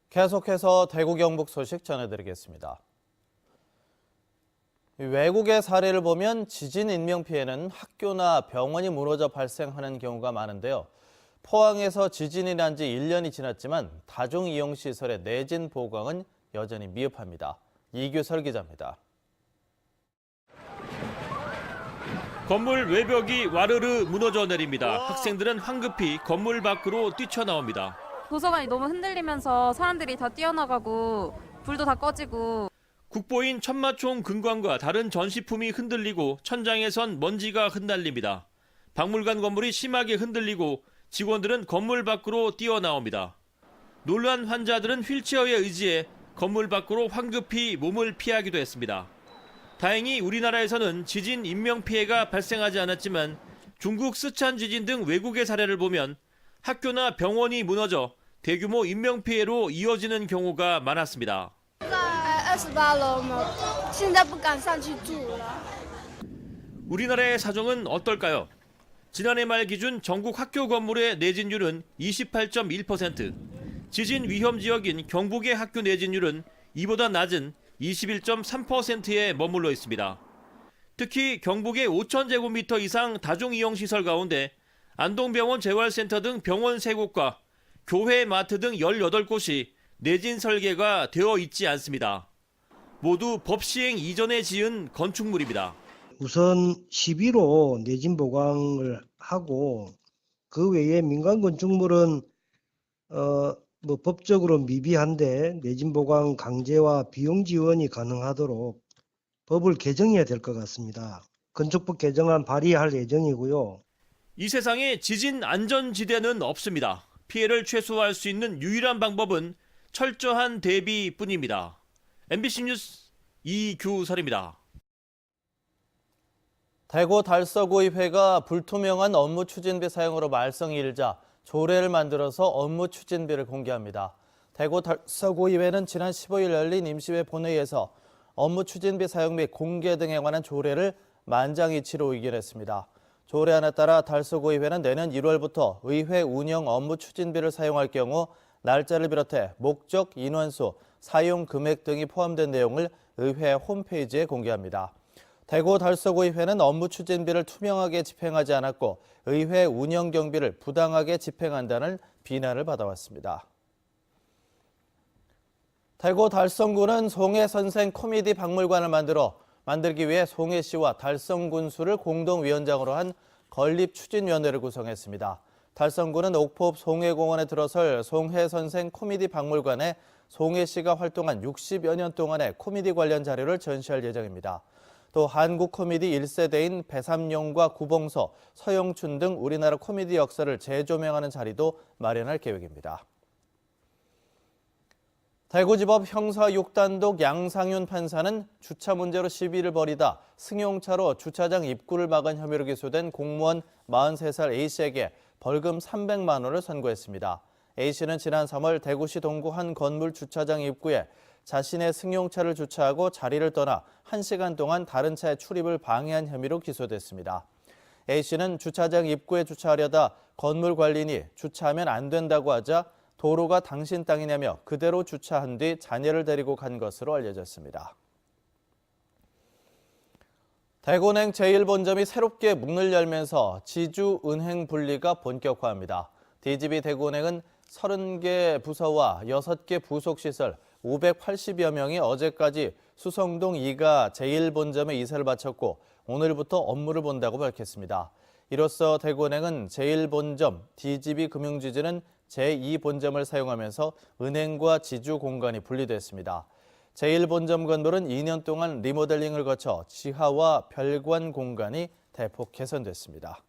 계속해서 대구 경북 소식 전해드리겠습니다. 외국의 사례를 보면 지진 인명피해는 학교나 병원이 무너져 발생하는 경우가 많은데요. 포항에서 지진이 난 지 1년이 지났지만 다중이용시설의 내진 보강은 여전히 미흡합니다. 이규설 기자입니다. 건물 외벽이 와르르 무너져 내립니다. 학생들은 황급히 건물 밖으로 뛰쳐나옵니다. 도서관이 너무 흔들리면서 사람들이 다 뛰어나가고 불도 다 꺼지고. 국보인 천마총 근관과 다른 전시품이 흔들리고 천장에선 먼지가 흩날립니다. 박물관 건물이 심하게 흔들리고 직원들은 건물 밖으로 뛰어나옵니다. 놀란 환자들은 휠체어에 의지해 건물 밖으로 황급히 몸을 피하기도 했습니다. 다행히 우리나라에서는 지진 인명피해가 발생하지 않았지만 중국 스촨 지진 등 외국의 사례를 보면 학교나 병원이 무너져 대규모 인명피해로 이어지는 경우가 많았습니다. 우리나라의 사정은 어떨까요? 지난해 말 기준 전국 학교 건물의 내진율은 28.1%, 지진 위험 지역인 경북의 학교 내진율은 이보다 낮은 21.3%에 머물러 있습니다. 특히 경북의 5,000제곱미터 이상 다중이용시설 가운데 안동병원 재활센터 등 병원 3곳과 교회, 마트 등 18곳이 내진 설계가 되어 있지 않습니다. 모두 법 시행 이전에 지은 건축물입니다. 우선 시비로 내진 보강을 하고 그 외에 민간 건축물은 법적으로 미비한데 내진 보강 강제와 비용 지원이 가능하도록 법을 개정해야 될 것 같습니다. 건축법 개정안 발의할 예정이고요. 이 세상에 지진 안전지대는 없습니다. 피해를 최소화할 수 있는 유일한 방법은 철저한 대비뿐입니다. MBC 뉴스 이규설입니다. 대구 달서구의회가 불투명한 업무 추진비 사용으로 말썽이 일자 조례를 만들어서 업무 추진비를 공개합니다. 대구 달서구의회는 지난 15일 열린 임시회 본회의에서 업무 추진비 사용 및 공개 등에 관한 조례를 만장일치로 의결했습니다. 조례안에 따라 달서구의회는 내년 1월부터 의회 운영 업무 추진비를 사용할 경우 날짜를 비롯해 목적, 인원수, 사용 금액 등이 포함된 내용을 의회 홈페이지에 공개합니다. 대구 달서구의회는 업무 추진비를 투명하게 집행하지 않았고 의회 운영 경비를 부당하게 집행한다는 비난을 받아왔습니다. 대구 달성군은 송해선생 코미디 박물관을 만들기 위해 송해시와 달성군수를 공동위원장으로 한 건립추진위원회를 구성했습니다. 달성군은 옥포읍 송해공원에 들어설 송해선생 코미디 박물관에 송해시가 활동한 60여 년 동안의 코미디 관련 자료를 전시할 예정입니다. 또 한국 코미디 1세대인 배삼룡과 구봉서, 서영춘 등 우리나라 코미디 역사를 재조명하는 자리도 마련할 계획입니다. 대구지법 형사 6단독 양상윤 판사는 주차 문제로 시비를 벌이다 승용차로 주차장 입구를 막은 혐의로 기소된 공무원 43살 A씨에게 벌금 300만 원을 선고했습니다. A씨는 지난 3월 대구시 동구 한 건물 주차장 입구에 자신의 승용차를 주차하고 자리를 떠나 1시간 동안 다른 차의 출입을 방해한 혐의로 기소됐습니다. A씨는 주차장 입구에 주차하려다 건물 관리인이 주차하면 안 된다고 하자 도로가 당신 땅이냐며 그대로 주차한 뒤 자녀를 데리고 간 것으로 알려졌습니다. 대구은행 제1본점이 새롭게 문을 열면서 지주은행 분리가 본격화합니다. DGB 대구은행은 30개 부서와 6개 부속시설 580여 명이 어제까지 수성동 2가 제1본점에 이사를 마쳤고 오늘부터 업무를 본다고 밝혔습니다. 이로써 대구은행은 제1본점, DGB 금융지주는 제2본점을 사용하면서 은행과 지주 공간이 분리됐습니다. 제1본점 건물은 2년 동안 리모델링을 거쳐 지하와 별관 공간이 대폭 개선됐습니다.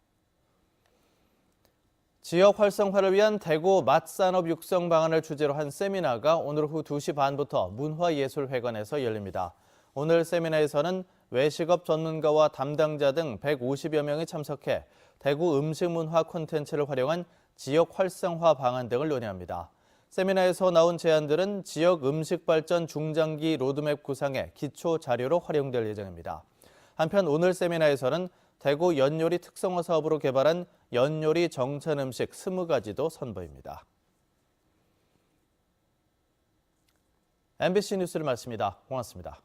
지역 활성화를 위한 대구 맛산업 육성 방안을 주제로 한 세미나가 오늘 오후 2시 반부터 문화예술회관에서 열립니다. 오늘 세미나에서는 외식업 전문가와 담당자 등 150여 명이 참석해 대구 음식문화 콘텐츠를 활용한 지역 활성화 방안 등을 논의합니다. 세미나에서 나온 제안들은 지역 음식 발전 중장기 로드맵 구상에 기초 자료로 활용될 예정입니다. 한편 오늘 세미나에서는 대구 연요리 특성화 사업으로 개발한 연요리 정찬 음식 20가지도 선보입니다. MBC 뉴스를 마칩니다. 고맙습니다.